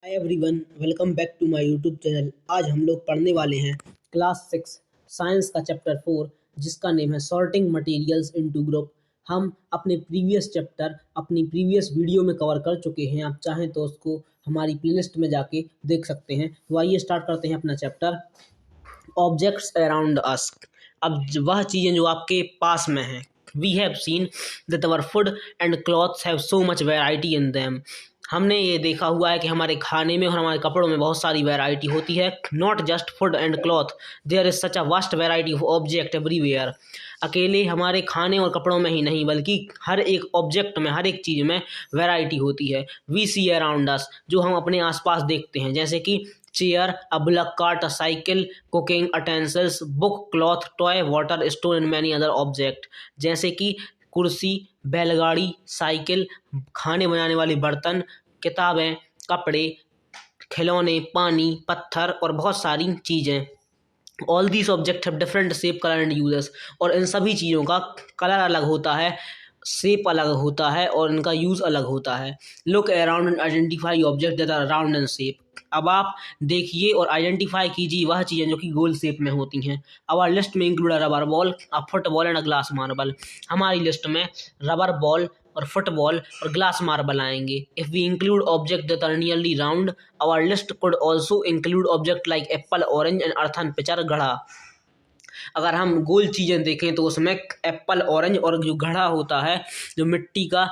Hi everyone, welcome back to my YouTube channel. आज हम लोग पढ़ने वाले हैं क्लास 6 साइंस का चैप्टर 4 जिसका नेम है सॉर्टिंग मटेरियल्स इनटू ग्रुप। हम अपने प्रीवियस चैप्टर अपनी प्रीवियस वीडियो में कवर कर चुके हैं। आप चाहें तो उसको हमारी प्लेलिस्ट में जाके देख सकते हैं। तो आइए स्टार्ट करते हैं अपना चैप्टर। Objects around us. अब वह चीज़ें जो आपके पास में हैं। We have seen that our food and clothes have so much variety in them. हमने ये देखा हुआ है कि हमारे खाने में और हमारे कपड़ों में बहुत सारी वैरायटी होती है। Not just food and cloth, there is such a vast variety of object everywhere. अकेले हमारे खाने और कपड़ों में ही नहीं बल्कि हर एक ऑब्जेक्ट में, हर एक चीज़ में वैरायटी होती है। वी सी अराउंड अस, जो हम अपने आसपास देखते हैं, जैसे कि chair, a bullock cart, a cycle, cooking utensils, book, cloth, toy, water store and many other object. जैसे कि कुर्सी, बैलगाड़ी, साइकिल, खाने बनाने वाले बर्तन, किताबें, कपड़े, खिलौने, पानी, पत्थर और बहुत सारी चीज़ें। All these object have different shape, colour and uses. और इन सभी चीज़ों का कलर अलग होता है, शेप अलग होता है और इनका यूज़ अलग होता है। Look around and identify object that are round and shape. अब आप देखिए और आइडेंटिफाई कीजिए वह चीज़ें जो कि गोल शेप में होती हैं। आवर लिस्ट में include a rubber ball, a football and a glass marble. हमारी लिस्ट में रबर बॉल और फुटबॉल और ग्लास मार्बल आएंगे। If we include object that are nearly round, our list could also include object like apple, orange and earthen pitcher, घड़ा। अगर हम गोल चीज़ें देखें तो उसमें एप्पल, ऑरेंज और जो घड़ा होता है, जो मिट्टी का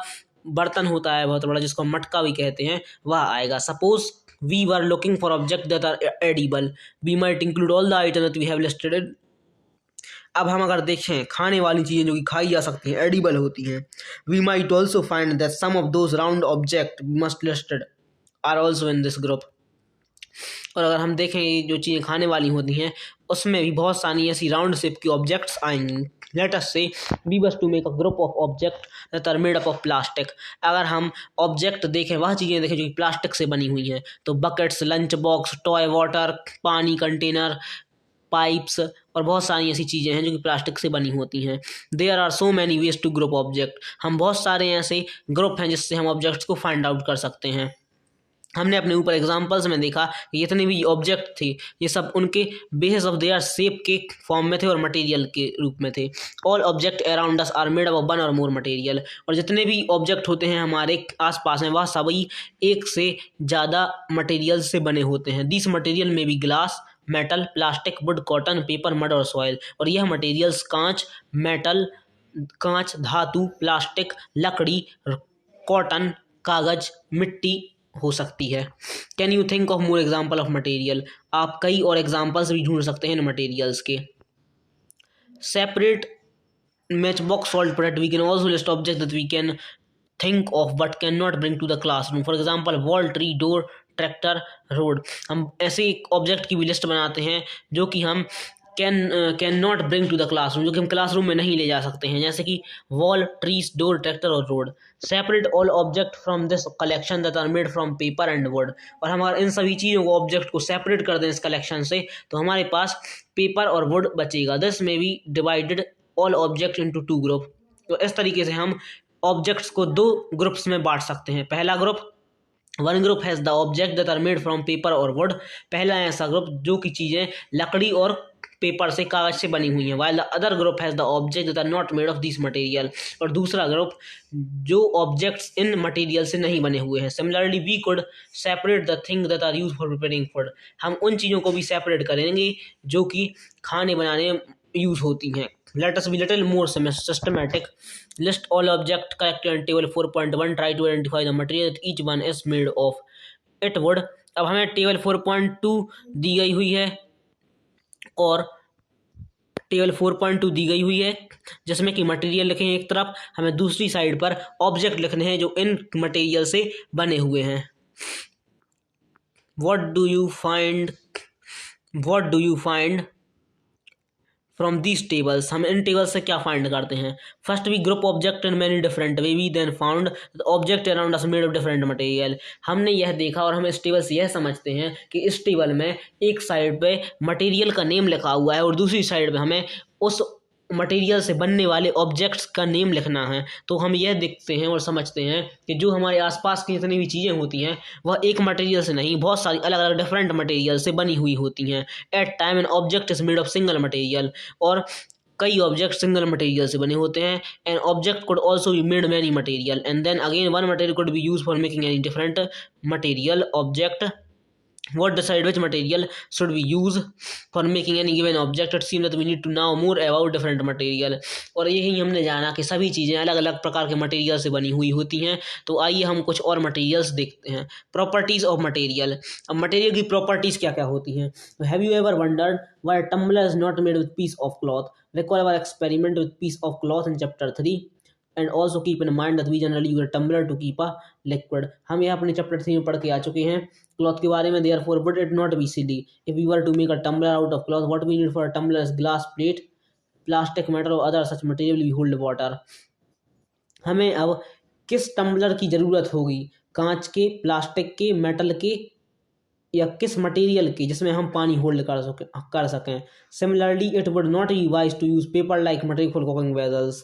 बर्तन होता है बहुत बड़ा जिसको मटका भी कहते हैं, वह आएगा। Suppose we were looking for object that are edible, we might include all the item that we have listed. अब हम अगर देखें खाने वाली चीज़ें जो कि खाई जा सकती हैं, एडिबल होती हैं, we might also find that some of those round object must listed are also in this group. और अगर हम देखें ये जो चीज़ें खाने वाली होती हैं उसमें भी बहुत सारी ऐसी राउंड शेप की ऑब्जेक्ट्स आएंगी। Let us say we was to make a group of object that are made up of plastic. अगर हम ऑब्जेक्ट देखें, वह चीज़ें देखें जो कि प्लास्टिक से बनी हुई हैं, तो buckets, lunch box, toy, water, पानी कंटेनर, पाइप्स और बहुत सारी ऐसी चीज़ें हैं जो कि प्लास्टिक से बनी होती हैं। There are so many ways to group object. हम बहुत सारे ऐसे ग्रुप हैं जिससे हम ऑब्जेक्ट्स को फाइंड आउट कर सकते हैं। हमने अपने ऊपर एग्जांपल्स में देखा कि जितने भी ऑब्जेक्ट थे ये सब उनके बेसिस ऑफ देयर शेप के फॉर्म में थे और मटेरियल के रूप में थे। All object around us are made of one or more material. और जितने भी ऑब्जेक्ट होते हैं हमारे आसपास में वह सभी एक से ज़्यादा मटेरियल से बने होते हैं। दिस मटेरियल में भी glass, metal, plastic, would, cotton, paper, mud और सॉइल। और यह मटेरियल्स कांच, धातु, प्लास्टिक, लकड़ी, कॉटन, कागज, मिट्टी हो सकती है। Can you think of more example of material. आप कई और एग्जाम्पल्स भी ढूंढ सकते हैं इन मटेरियल्स के। Separate matchbox salt product, we can also list objects that we can think of but cannot bring to the classroom. For example, wall, tree, door, tractor, road. हम ऐसे एक ऑब्जेक्ट की भी लिस्ट बनाते हैं जो कि हम can not bring to the classroom, जो कि हम क्लासरूम में नहीं ले जा सकते हैं, जैसे कि वॉल, ट्रीज, डोर, ट्रैक्टर और road. Separate all object from this collection that are made from paper and wood. और हम अगर इन सभी चीज़ों को, ऑब्जेक्ट को सेपरेट कर दें इस कलेक्शन से, तो हमारे पास पेपर और वुड बचेगा। This may be divided all object into two group. तो इस तरीके से हम ऑब्जेक्ट्स को दो ग्रुप्स में बांट सकते हैं। पहला group, one group has the object that are made from paper और वुड। पहला ऐसा ग्रुप जो कि चीज़ें लकड़ी और पेपर से, कागज से बनी हुई हैं। While the other group has the object that are not made of this material. और दूसरा ग्रुप जो ऑब्जेक्ट्स इन मटेरियल से नहीं बने हुए हैं। Similarly we could separate the thing that are use for preparing food. हम उन चीज़ों को भी सेपरेट करेंगे जो कि खाने बनाने में यूज होती हैं। Let us be little more systematic. List all object correctly in table 4.1. Try to identify the material that each one is made of. It would। अब हमें टेबल 4.2 दी गई हुई है और टेबल 4.2 दी गई हुई है जिसमें कि मटेरियल लिखे हैं एक तरफ, हमें दूसरी साइड पर ऑब्जेक्ट लिखने हैं जो इन मटेरियल से बने हुए हैं। What do you find from these tables. हम इन टेबल्स से क्या फाइंड करते हैं। First we group object in many different way, we then found object around us made of different material. हमने यह देखा और हम इस टेबल से यह समझते हैं कि इस टेबल में एक साइड पे मटेरियल का नेम लिखा हुआ है और दूसरी साइड पे हमें उस मटेरियल से बनने वाले ऑब्जेक्ट्स का नेम लिखना है, तो हम यह देखते हैं और समझते हैं कि जो हमारे आसपास की जितनी भी चीज़ें होती हैं वह एक मटेरियल से नहीं, बहुत सारी अलग अलग डिफरेंट मटेरियल से बनी हुई होती हैं। At time an object is made of single material, और कई ऑब्जेक्ट सिंगल मटेरियल से बने होते हैं। An object could also be made many material and then again one material could be use for making any different material object. What decide which material should we use for making any given object? It seems that we need to know more about different material। और यही हमने जाना कि सभी चीज़ें अलग अलग प्रकार के मटेरियल से बनी हुई होती हैं। तो आइए हम कुछ और मटेरियल्स देखते हैं। Properties of material. अब मटेरियल की प्रॉपर्टीज क्या क्या होती हैं? Have you ever wondered why tumbler is not made with piece of cloth? Recall our experiment with piece of cloth in chapter 3 and also keep in mind that we generally use a tumbler to keep a liquid. हम यह अपने chapter 3 में पढ़ के आ चुके हैं cloth के बारे में। Therefore would it not be silly if we were to make a tumbler out of cloth? What we need for a tumbler is glass plate, plastic, metal और other such material we hold water. हमें अब किस tumbler की ज़रूरत होगी? कांच के, plastic के, मेटल के या किस मटेरियल की जिसमें हम पानी होल्ड कर सकें। Similarly it would not be wise to use paper like material for cooking vessels.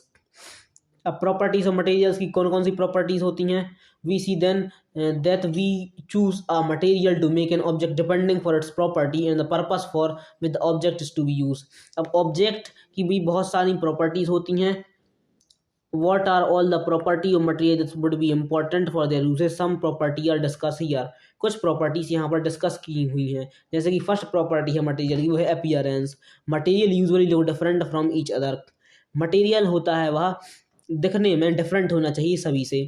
अब प्रॉपर्टीज ऑफ मटेरियल्स की कौन कौन सी प्रॉपर्टीज होती हैं? We see then that we choose a material to make an object depending for its property and the purpose for with the object is to be use. अब object की भी बहुत सारी प्रॉपर्टीज होती हैं। What are all the property of material that would be important for their uses? Some property are discussed here। कुछ properties यहाँ पर डिस्कस की हुई हैं। जैसे कि फर्स्ट प्रॉपर्टी है मटेरियल की, वो है appearance. Material usually look different from each other. Material होता है वह दिखने में डिफरेंट होना चाहिए सभी से।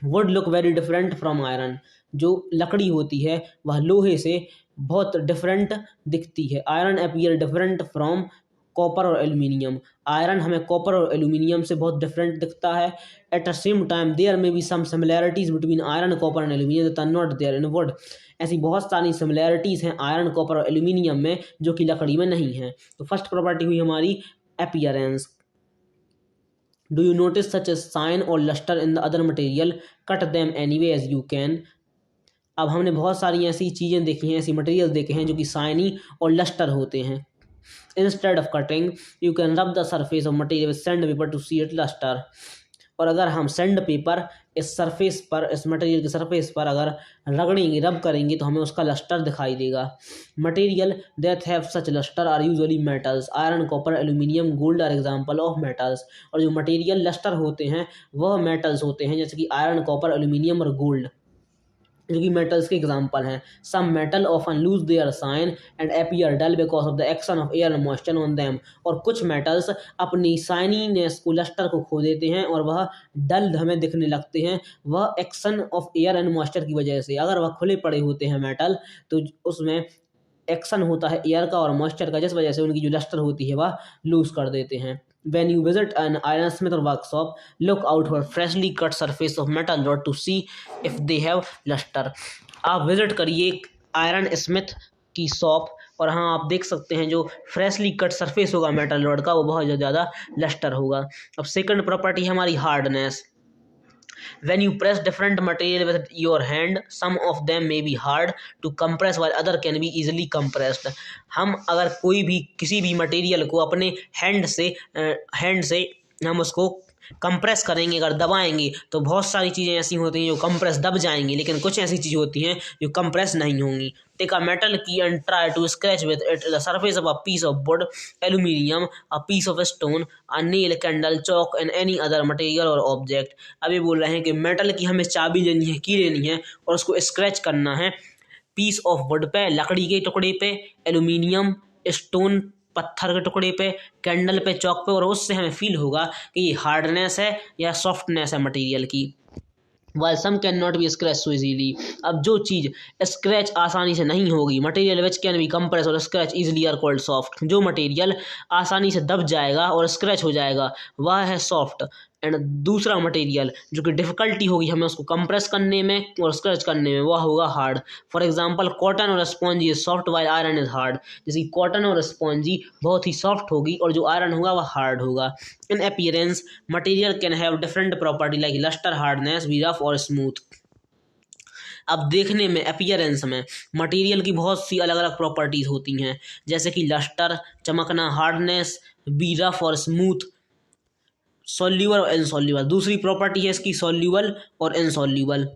Would look very different from iron. जो लकड़ी होती है वह लोहे से बहुत डिफरेंट दिखती है। Iron appear different from copper और एल्यूमिनियम। आयरन हमें कॉपर और एल्यूमिनियम से बहुत डिफरेंट दिखता है। At the same time there may be some similarities between iron, copper and aluminium that are not there in wood. ऐसी बहुत सारी सिमिलैरिटीज हैं आयरन, कॉपर और एल्यूमिनियम में जो कि लकड़ी में नहीं है। तो फर्स्ट प्रॉपर्टी हुई हमारी appearance. Do you notice such a sign or luster in the other material? Cut them anyway as you can। अब हमने बहुत सारी ऐसी चीज़ें देखी हैं, ऐसी मटेरियल देखे हैं जो कि साइनी और लस्टर होते हैं। Instead of cutting, you can rub the surface of material with sandpaper to see its luster। और अगर हम सैंड पेपर इस सरफेस पर, इस मटेरियल के सरफेस पर अगर रगड़ेंगे, रब करेंगे तो हमें उसका लस्टर दिखाई देगा। Material that have such lustre are usually metals. Iron, copper, aluminium, gold are example of metals. और जो मटेरियल लस्टर होते हैं वह मेटल्स होते हैं, जैसे कि आयरन, कॉपर, एल्यूमिनियम और गोल्ड, जो कि मेटल्स के एग्जांपल हैं। Some metal often lose their shine and appear dull because of the action of air and moisture on them. और कुछ मेटल्स अपनी साइनीनेस को, लस्टर को खो देते हैं और वह डल हमें दिखने लगते हैं, वह action of air and moisture की वजह से। अगर वह खुले पड़े होते हैं मेटल तो उसमें एक्शन होता है एयर का और मॉइस्चर का, जिस वजह से उनकी जो लस्टर होती है वह लूज कर देते हैं। When you visit an ironsmith or workshop, look out for freshly cut surface of metal rod to see if they have luster। आप विजिट करिए आयरन स्मिथ की शॉप और हाँ आप देख सकते हैं जो फ्रेशली कट सरफेस होगा मेटल रॉड का वो बहुत ज़्यादा लस्टर होगा। अब सेकंड प्रॉपर्टी है हमारी hardness. When you press different material with your hand, some of them may be hard to compress while other can be easily compressed। हम अगर कोई भी किसी भी मटेरियल को अपने हैंड से हम उसको कंप्रेस करेंगे, अगर दबाएंगे तो बहुत सारी चीज़ें ऐसी होती हैं जो कंप्रेस दब जाएंगी, लेकिन कुछ ऐसी चीज़ें होती हैं जो कंप्रेस नहीं होंगी। Take a metal key and try to scratch with it the surface of a piece of wood, aluminium, a piece of stone, a nail, candle, chalk and any other material or object. अभी बोल रहे हैं कि metal की हमें चाबी लेनी है, की लेनी है और उसको स्क्रैच करना है पीस ऑफ वुड पे, लकड़ी के टुकड़े पे, एल्यूमिनियम, स्टोन, पत्थर के टुकड़े पे, कैंडल पे, चौक पे, और उससे हमें फील होगा कि ये हार्डनेस है या सॉफ्टनेस है मटेरियल की। While some cannot be scratched so easily। अब जो चीज़ स्क्रैच आसानी से नहीं होगी, material which can be compress और scratch easily are called soft. जो मटेरियल आसानी से दब जाएगा और स्क्रैच हो जाएगा वह है सॉफ्ट। एंड दूसरा मटेरियल जो कि डिफ़िकल्टी होगी हमें उसको कंप्रेस करने में और स्क्रैच करने में वह होगा हार्ड। फॉर एग्जांपल कॉटन और spongy is soft while iron is hard. जैसे कॉटन और स्पॉन्जी बहुत ही सॉफ्ट होगी और जो आयरन होगा वह हार्ड होगा। In appearance material can have different property like lustre, hardness, be rough और स्मूथ। अब देखने में, अपीयरेंस में मटेरियल की बहुत सी अलग अलग प्रॉपर्टीज़ होती हैं, जैसे कि लस्टर, चमकना, हार्डनेस, बी रफ और स्मूथ, सॉल्यूबल और इनसॉल्यूबल। दूसरी प्रॉपर्टी है इसकी सॉल्यूबल और insoluble.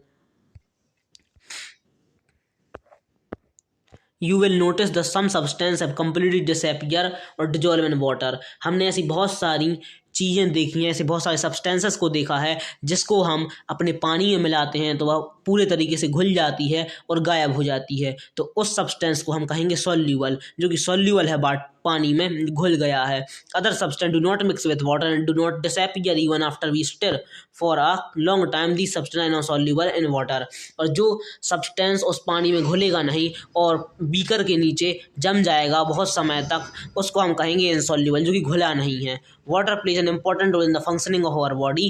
You will notice the some substance have completely disappear or dissolve in water. हमने ऐसी बहुत सारी चीज़ें देखी हैं, ऐसे बहुत सारे सब्सटेंसेस को देखा है जिसको हम अपने पानी में मिलाते हैं तो वह पूरे तरीके से घुल जाती है और गायब हो जाती है। तो उस सब्सटेंस को हम कहेंगे सॉल्यूबल, जो कि सॉल्यूबल है बट पानी में घुल गया है। Other substance do not mix with water and do not disappear even after we stir for a long time, the substance are not soluble in water. और जो सब्सटेंस उस पानी में घुलेगा नहीं और बीकर के नीचे जम जाएगा बहुत समय तक, उसको हम कहेंगे इनसॉल्यूबल, जो कि घुला नहीं है। Water plays an important role in the functioning of our body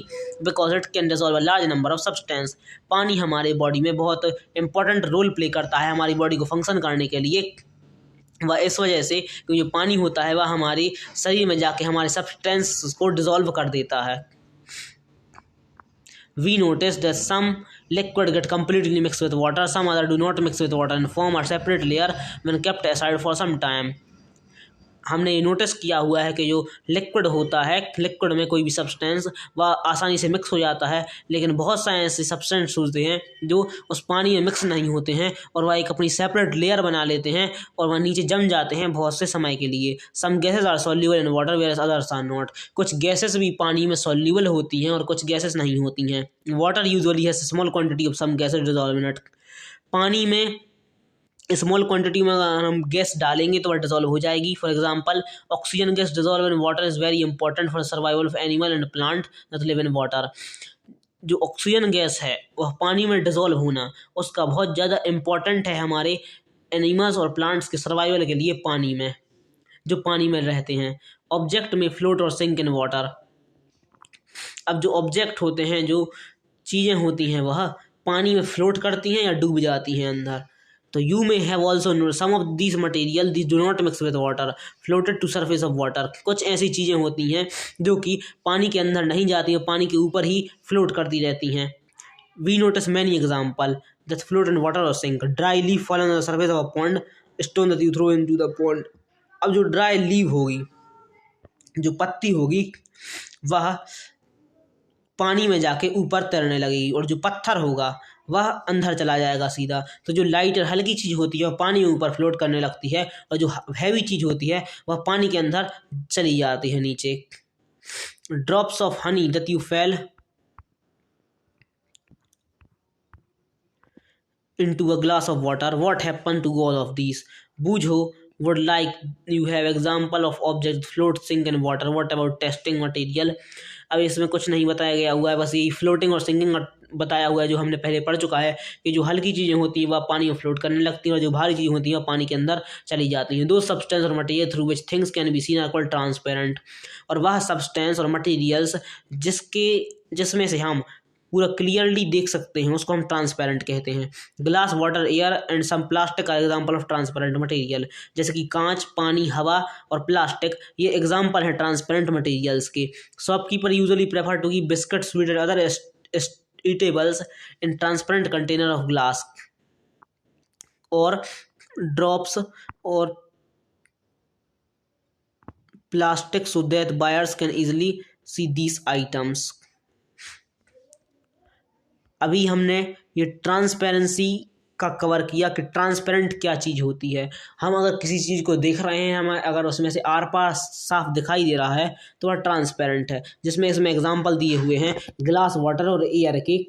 because it can dissolve a large number of substance। पानी हमारे बॉडी में बहुत इंपॉर्टेंट रोल प्ले करता है हमारी बॉडी को फंक्शन करने के लिए। वह इस वजह से कि जो पानी होता है वह हमारे शरीर में जाके हमारे सब्सटेंस को डिसॉल्व कर देता है। We notice that some liquid get completely mixed with water, some other do not mix with water and form a separate layer when kept aside for some time। हमने ये नोटिस किया हुआ है कि जो लिक्विड होता है, लिक्विड में कोई भी सब्सटेंस वह आसानी से मिक्स हो जाता है, लेकिन बहुत सारे ऐसे सब्सटेंस होते हैं जो उस पानी में मिक्स नहीं होते हैं और वह एक अपनी सेपरेट लेयर बना लेते हैं और वह नीचे जम जाते हैं बहुत से समय के लिए। Some gases are soluble in water where others are not. कुछ गैसेस भी पानी में सॉल्यूबल होती हैं और कुछ गैसेस नहीं होती हैं। Water usually has small quantity of some gases dissolve in it. पानी में स्मॉल क्वांटिटी में अगर हम गैस डालेंगे तो वह डिसॉल्व हो जाएगी। For example oxygen gas dissolve in water is very important for survival of animal and plant that live in water. जो ऑक्सीजन गैस है वह पानी में डिसॉल्व होना उसका बहुत ज़्यादा इम्पॉर्टेंट है हमारे एनिमल्स और प्लांट्स के सर्वाइवल के लिए पानी में, जो पानी में रहते हैं। ऑब्जेक्ट में फ्लोट और सिंक इन वाटर। अब जो ऑब्जेक्ट होते हैं, जो चीज़ें होती हैं, वह पानी में फ्लोट करती हैं या डूब जाती हैं अंदर। तो you may have also some of these material this do not mix with water floated to surface of water. कुछ ऐसी चीज़ें होती हैं जो कि पानी के अंदर नहीं जाती हैं, पानी के ऊपर ही फ्लोट करती रहती हैं। We notice many example that float in water और sink. Dry leaf fall on the surface of a pond, stone that you throw into the pond. अब जो ड्राई लीफ होगी, जो पत्ती होगी, वह पानी में जाके ऊपर तैरने लगेगी और जो पत्थर होगा वह अंदर चला जाएगा सीधा। तो जो लाइट और हल्की चीज़ होती है वह पानी में ऊपर फ्लोट करने लगती है और जो हैवी चीज़ होती है वह पानी के अंदर चली जाती है नीचे। Drops of honey that you fail into a glass of water, what happened to all of these? बूझो would like you have example of object float sink in water, what about testing material? अब इसमें कुछ नहीं बताया गया हुआ है, बस यही फ्लोटिंग और सिंकिंग बताया हुआ है जो हमने पहले पढ़ चुका है कि जो हल्की चीज़ें होती हैं वह पानी में फ्लोट करने लगती हैं और जो भारी चीज़ें होती हैं वह पानी के अंदर चली जाती हैं। दो substance or material through which things can be seen are called transparent. और वह सब्सटेंस और मटेरियल्स जिसमें से हम पूरा क्लियरली देख सकते हैं उसको हम ट्रांसपेरेंट कहते हैं। Glass, water, air and some plastic are example of transparent material. जैसे कि कांच, पानी, हवा और प्लास्टिक, ये एग्जांपल है ट्रांसपेरेंट मटेरियल्स के। Shopkeeper usually prefer to keep biscuit, sweet and other eatables in transparent container of glass or drops or plastic so that buyers can easily see these items। अभी हमने ये transparency का cover किया कि transparent क्या चीज़ होती है। हम अगर किसी चीज़ को देख रहे हैं, हमें अगर उसमें से आर पार साफ दिखाई दे रहा है तो वह ट्रांसपेरेंट है। जिसमें इसमें एग्जांपल दिए हुए हैं ग्लास, वाटर और एयर के।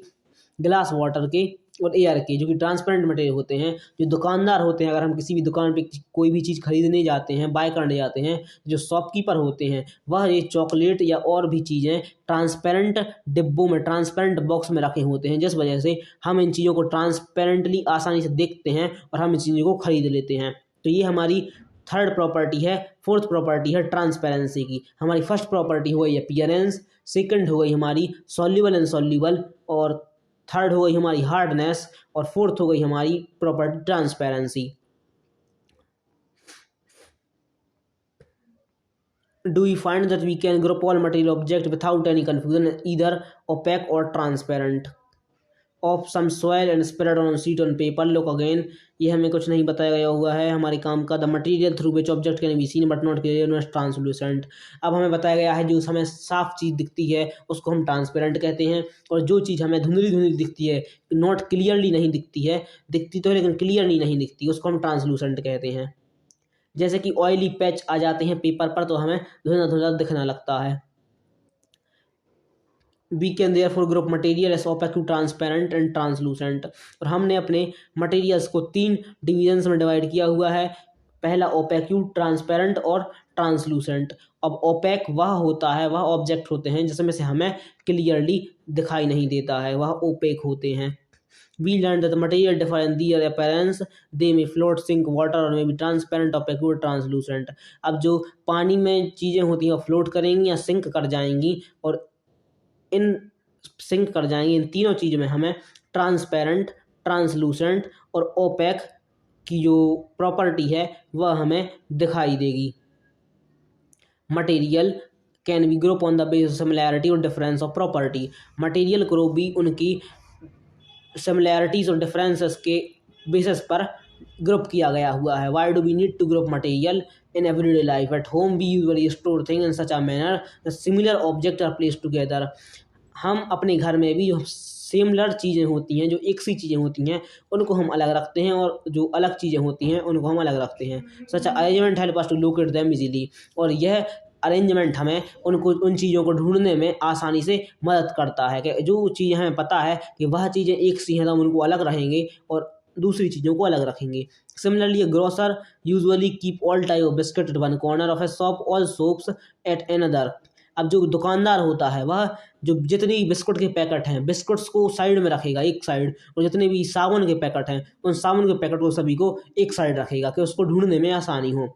ग्लास, वाटर के और एयर के, जो कि ट्रांसपेरेंट मटेरियल होते हैं। जो दुकानदार होते हैं, अगर हम किसी भी दुकान पे कोई भी चीज़ खरीदने जाते हैं, बाय करने जाते हैं, जो शॉपकीपर होते हैं वह ये चॉकलेट या और भी चीज़ें ट्रांसपेरेंट डिब्बों में, ट्रांसपेरेंट बॉक्स में रखे होते हैं, जिस वजह से हम इन चीज़ों को ट्रांसपेरेंटली आसानी से देखते हैं और हम इन चीज़ों को खरीद लेते हैं। तो ये हमारी थर्ड प्रॉपर्टी है। फोर्थ प्रॉपर्टी है ट्रांसपेरेंसी की। हमारी फर्स्ट प्रॉपर्टी हो गई अपीयरेंस, सेकंड हो गई हमारी सॉल्यूबल एंड सॉल्यूबल, और थर्ड हो गई हमारी हार्डनेस, और फोर्थ हो गई हमारी property transparency. Do we find that we can group all material object without any confusion, either opaque or transparent? Of some soil and spread on sheet on paper. Look again, ये हमें कुछ नहीं बताया गया हुआ है हमारे काम का। The material through which object can be scene but not clear translucent. अब हमें बताया गया है जो हमें साफ चीज़ दिखती है उसको हम ट्रांसपेरेंट कहते हैं, और जो चीज़ हमें धुंधली धुंधली दिखती है, नॉट क्लियरली नहीं दिखती है, दिखती तो है लेकिन क्लियरली नहीं दिखती, उसको हम ट्रांसलूसेंट कहते हैं। जैसे कि ऑयली पैच आ जाते हैं पेपर पर तो हमें धुंधला धुंधला दिखने लगता है। We can therefore group material as opaque, transparent and translucent. और हमने अपने मटेरियल्स को 3 डिविजन्स में डिवाइड किया हुआ है। पहला ओपेक्यू, ट्रांसपेरेंट और ट्रांसलूसेंट। अब ओपेक वह होता है, वह ऑब्जेक्ट होते हैं जिसमें से हमें क्लियरली दिखाई नहीं देता है, वह ओपेक होते हैं। We learned that the material differ in their appearance. They may float, sink, water or may be transparent, opaque or translucent. अब जो पानी में चीज़ें होती हैं वो फ्लोट करेंगी या सिंक कर जाएंगी, और इन सिंक कर जाएंगी। इन तीनों चीज़ों में हमें ट्रांसपेरेंट, ट्रांसलूसेंट और ओपेक की जो प्रॉपर्टी है वह हमें दिखाई देगी। Material can be group on the basis similarity और डिफरेंस ऑफ प्रॉपर्टी। मटेरियल को भी उनकी सिमिलैरिटीज और डिफरेंसेस के बेसिस पर ग्रुप किया गया हुआ है। Why do we need to group material in everyday life? At home we usually store thing in such a manner the similar object are placed together. हम अपने घर में भी जो सिमिलर चीज़ें होती हैं, जो एक सी चीज़ें होती हैं, उनको हम अलग रखते हैं, और जो अलग चीज़ें होती हैं उनको हम अलग रखते हैं। Such arrangement help us to locate them easily. और यह अरेंजमेंट हमें उन चीज़ों को ढूंढने में आसानी से मदद करता है, कि जो चीज़ें हमें पता है कि वह चीज़ें एक सी हैं तो हम उनको अलग रहेंगे और दूसरी चीज़ों को अलग रखेंगे। Similarly a grocer usually keep all type of biscuit at one corner of a shop, all soaps at another। अब जो दुकानदार होता है वह जो जितनी बिस्कुट के पैकेट हैं, बिस्कुट्स को साइड में रखेगा एक साइड, और जितने भी साबुन के पैकेट हैं उन साबुन के पैकेट को सभी को एक साइड रखेगा कि उसको ढूंढने में आसानी हो।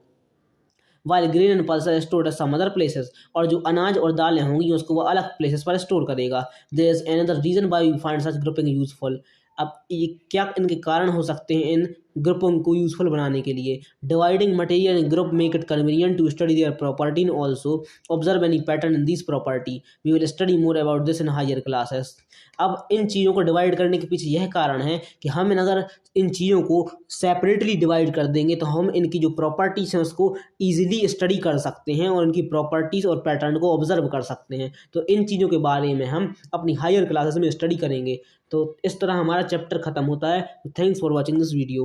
While grain and pulses stored at some other places. और जो अनाज और दालें होंगी उसको वो अलग प्लेसेस पर स्टोर करेगा। There is another reason why we find such grouping useful. अब ये क्या इनके कारण हो सकते हैं इन ग्रुपों को यूजफुल बनाने के लिए? Dividing material in group make it convenient to study their property and also observe any pattern in this property. We will study more about this in higher classes. अब इन चीज़ों को डिवाइड करने के पीछे यह कारण है कि हम अगर इन चीज़ों को सेपरेटली डिवाइड कर देंगे तो हम इनकी जो प्रॉपर्टीज़ हैं उसको ईजिली स्टडी कर सकते हैं और इनकी प्रॉपर्टीज़ और पैटर्न को ऑब्जर्व कर सकते हैं। तो इन चीज़ों के बारे में हम अपनी हायर क्लासेस में स्टडी करेंगे। तो इस तरह हमारा चैप्टर ख़त्म होता है। Thanks for watching this video.